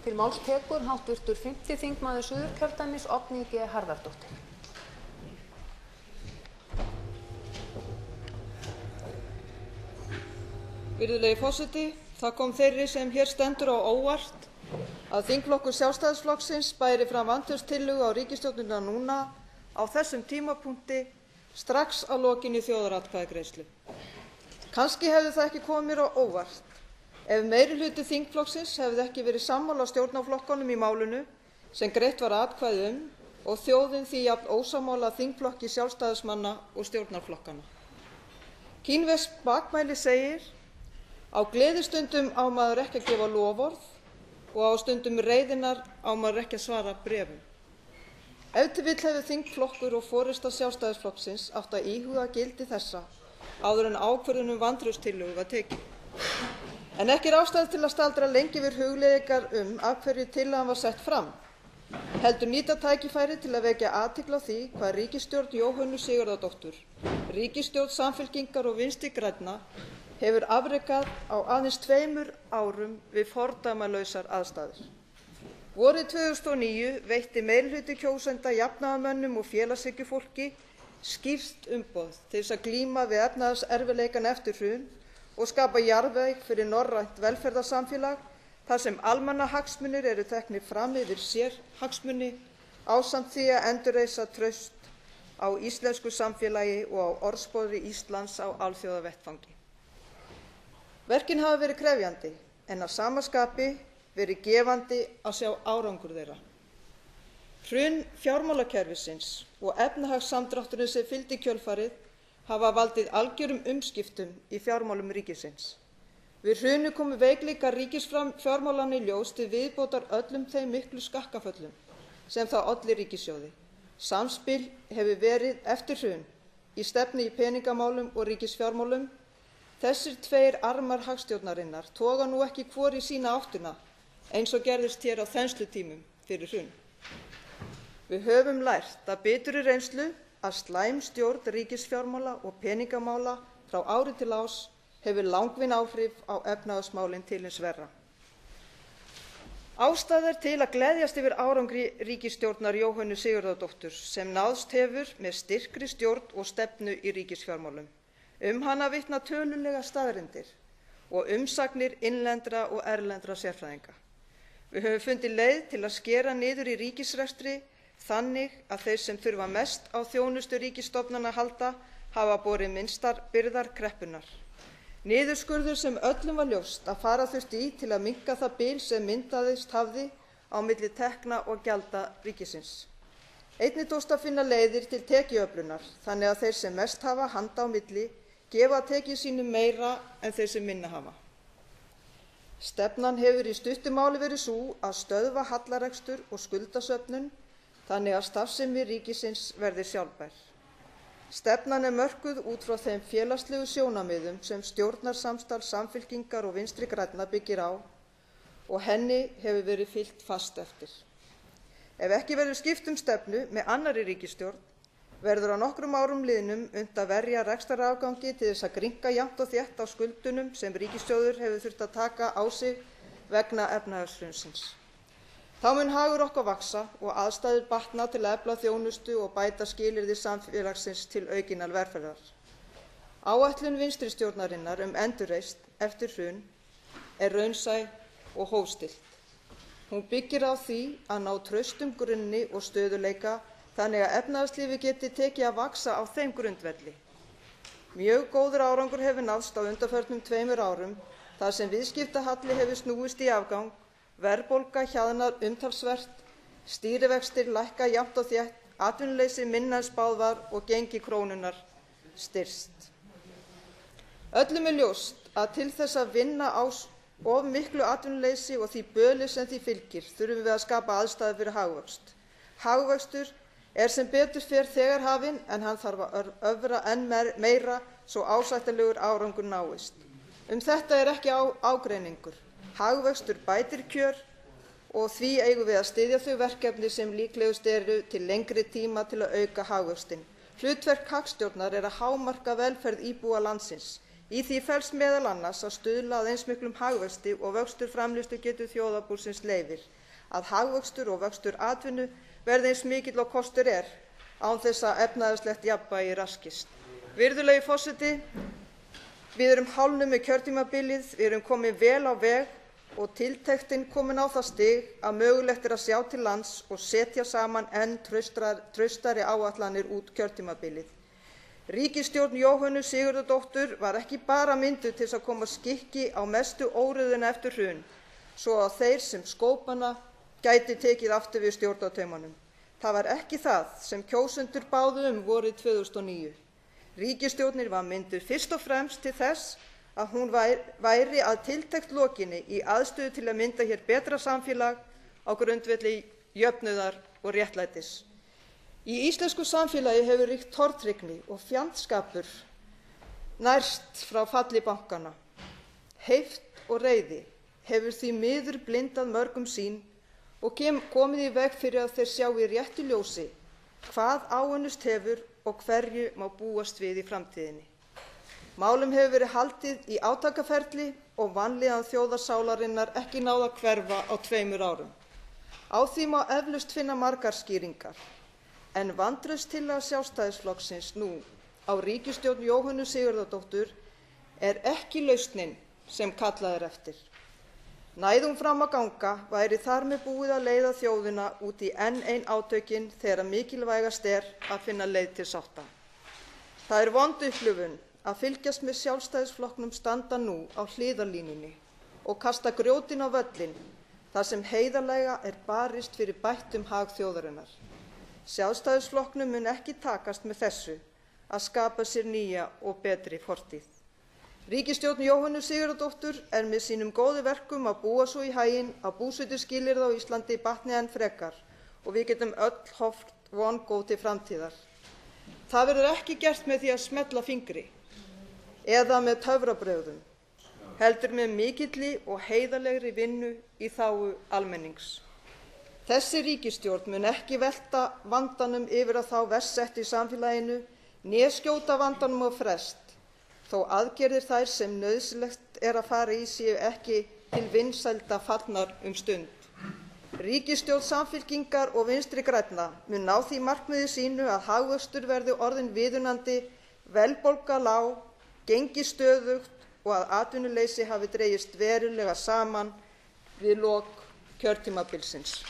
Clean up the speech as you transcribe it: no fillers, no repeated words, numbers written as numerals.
Til máls tekur hv. 5. þingmaður Suðurkjördæmis, Oddný G. Harðardóttir. Virðulegi forseti, það kom þeirri sem hér stendur á óvart að þingflokkur Sjálfstæðisflokksins bæri fram vantrauststillögu á ríkisstjórnina núna á þessum tímapunkti strax að lokinni þjóðaratkvæðagreiðslu. Kannski hefði það ekki komið mér á óvart ef meirihluti þingflokksins hefði ekki verið sammála stjórnarflokkunum í málinu sem greitt var atkvæði og þjóðin því jafn ósammála þingflokki Sjálfstæðismanna og stjórnarflokkanna. Kínverskt bakmæli segir: á gleðistundum á maður ekki að gefa loforð og á stundum reiðinnar á maður ekki að svara bréfum. Ef til vill hefur þingflokkur og forysta Sjálfstæðisflokksins átt að íhuga gildi þessa áður en ákvörðun um vantrauststillögu var tekin. En ekki ástæða til að staldra lengi við hugleiðingar af hverju tillagan var sett fram, heldur nýta tækifærið til að vekja athygli á því hvað ríkisstjórn Jóhönnu Sigurðardóttur, ríkisstjórn Samfylkingar og Vinstri grænna, hefur afrekað á aðeins 2 árum við fordæmalausar aðstæður. Vorið 2009 veitti meirihluti kjósenda jafnaðarmönnum og félagshyggjufólki skýrt umboð til þess að glíma við efnahagserfiðleikana eftir hrun og skapa jarðveg fyrir norrænt velferðarsamfélag þar sem almannahagsmunir eru teknir fram yfir sérhagsmuni ásamt því að endurreisa traust á íslensku samfélagi og á orðspori Íslands á alþjóðavettvangi. Verkin hafa verið krefjandi en að sama skapi verið gefandi að sjá árangur þeirra. Hrun fjármálakerfisins og efnahagssamdrátturinn sem fylgdi í kjölfarið hafa valdið algjörum umskiptum í fjármálum ríkisins. Við hrunið komu veikleikar ríkisfjármálanna í ljós til viðbótar öllum þeim miklu skakkaföllum sem það olli ríkissjóði. Samspil hefur verið eftir hrun í stefnu í peningamálum og ríkisfjármálum. Þessir 2 armar hagstjórnarinnar toga nú ekki hvor í sína áttina eins og gerðist hér á þenslutímum fyrir hrun. Við höfum lært af biturri reynslu að slæm stjórn ríkisfjármála og peningamála frá ári til árs hefur langvinn áhrif á efnahagsmálin til hins verra. Ástæða er til að gleðjast yfir árangri ríkisstjórnar Jóhönnu Sigurðardóttur sem náðst hefur með styrkri stjórn og stefnu í ríkisfjármálum. Hana vitna tölulegar staðreyndir og umsagnir innlendra og erlendra sérfræðinga. Við höfum fundið leið til að skera niður í ríkisrekstri þannig að þeir sem þurfa mest á þjónustu ríkisstofnana að halda hafa borið minnstar byrðar kreppunnar. Niðurskurður sem öllum var ljóst að fara þurfti í til að minnka það bil sem myndaðist hafði á milli tekna og gjalda ríkisins. Einnig tókst að finna leiðir til tekjuöflunar þannig að þeir sem mest hafa handa á milli gefa tekjum sínum meira en þeir sem minna hafa. Stefnan hefur í stuttu máli verið sú að stöðva hallarekstur og skuldasöfnun þannig að starfsemi ríkisins verði sjálfbær. Stefnan er mörkuð út frá þeim félagslegu sjónarmiðum sem stjórnarsamstarf Samfylkingar og Vinstri grænna byggir á og henni hefur verið fylgt fast eftir. Ef ekki verður skipt stefnu með annarri ríkisstjórn verður á nokkrum árum liðnum unnt að verja rekstrarafgangi til þess að grynnka jafnt og þétt á skuldunum sem ríkissjóður hefur þurft að taka á sig vegna efnahagshrunsins. Þá mun hagur okkar vaxa og aðstæður batna til að efla þjónustu og bæta skilyrði samfélagsins til aukinnar velferðar. Áætlun vinstri stjórnarinnar endurreisn eftir hrun er raunsæ og hófstillt. Hún byggir á því að ná traustum grunni og stöðugleika þannig að efnahagslífið geti tekið að vaxa á þeim grundvelli. Mjög góður árangur hefur náðst á undanförnum 2 árum þar sem viðskiptahalli hefur snúist í afgang, verðbólga hjaðnar umtalsvert, stýrivextir lækka jafnt og þétt, atvinnuleysi minna en spáð var og gengi krónunnar styrkst. Öllum er ljóst að til þess að vinna á of miklu atvinnuleysi og því böli sem því fylgir þurfum við að skapa aðstæður fyrir hagvöxt. Hagvöxtur er sem betur fer þegar hafinn en hann þarf að öfra enn meira svo ásættanlegur árangur náist. Þetta er ekki ágreiningur. Hagvöxtur bætir kjör og því eigum við að styðja þau verkefni sem líklegust eru til lengri tíma til að auka hagvöxtinn. Hlutverk hagstjórnar er að hámarka velferð íbúa landsins, Í því felst meðal annars að stuðla að eins miklum hagvexti og vöxtur framleiðslugetu þjóðarbúsins leyfir, að hagvöxtur og vöxtur atvinnu verði eins mikill og kostur er án þess að efnahagslegt jafnvægi raskist. Virðulegi forseti, við erum hálfnuð með kjörtímabilið, við erum komin vel á veg og tiltektin komin á það stig að mögulegt er að sjá til lands og setja saman enn traustari áætlanir út kjörtímabilið. Ríkisstjórn Jóhönnu Sigurðardóttur var ekki bara mynduð til þess að koma skikki á mestu óreiðuna eftir hrun, svo að þeir sem skópa hana gæti tekið aftur við stjórnartaumunum. Það var ekki það sem kjósendur báðu vorið 2009. Ríkisstjórnin var mynduð fyrst og fremst til þess að hún væri að tiltekt lokinni í aðstöðu til að mynda hér betra samfélag á grundvelli jöfnuðar og réttlætis. Í íslensku samfélagi hefur ríkt tortryggni og fjandskapur nærst frá falli bankanna. Heift og reiði hefur því miður blindað mörgum sýn og komið í veg fyrir að þeir sjái í réttu ljósi hvað áunnist hefur og hverju má búast við í framtíðinni. Málum hefur verið haldið í átakaferli og vanlíðan þjóðarsálarinnar ekki náð að hverfa á 2 árum. Á því má eflaust finna margar skýringar, en vantrauststillaga Sjálfstæðisflokksins nú á ríkisstjórn Jóhönnu Sigurðardóttur er ekki lausnin sem kallað er eftir. Næði hún fram að ganga væri þar með búið að leiða þjóðina út í enn ein átökin þegar mikilvægast er að finna leið til sátta. Það er vond upplifun að fylgjast með Sjálfstæðisflokknum standa nú á hliðarlínunni og kasta grjótin á völlinn þar sem heiðarlega er barist fyrir bættum hag þjóðarinnar. Sjálfstæðisflokknum mun ekki takast með þessu að skapa sér nýja og betri fortíð. Ríkisstjórn Jóhönnu Sigurðardóttur er með sínum góðu verkum að búa svo í haginn að búsetuskilyrði á Íslandi batni enn frekar og við getum öll horft vongóð til framtíðar. Það verður ekki gert með því að smella fingri eða með töfrabrögðum, heldur með mikilli og heiðarlegri vinnu í þágu almennings. Þessi ríkisstjórn mun ekki velta vandanum yfir á þá verst settu í samfélaginu né skjóta vandanum á frest, þó aðgerðir þær sem nauðsynlegt er að fara í séu ekki til vinsælda fallnar stund. Ríkisstjórn Samfylkingar og Vinstri grænna mun ná því markmiði sínu að hagvöxtur verði orðinn viðunandi, verðbólga lág, gengi stöðugt og að atvinnuleysi hafi dregist verulega saman við lok kjörtímabilsins.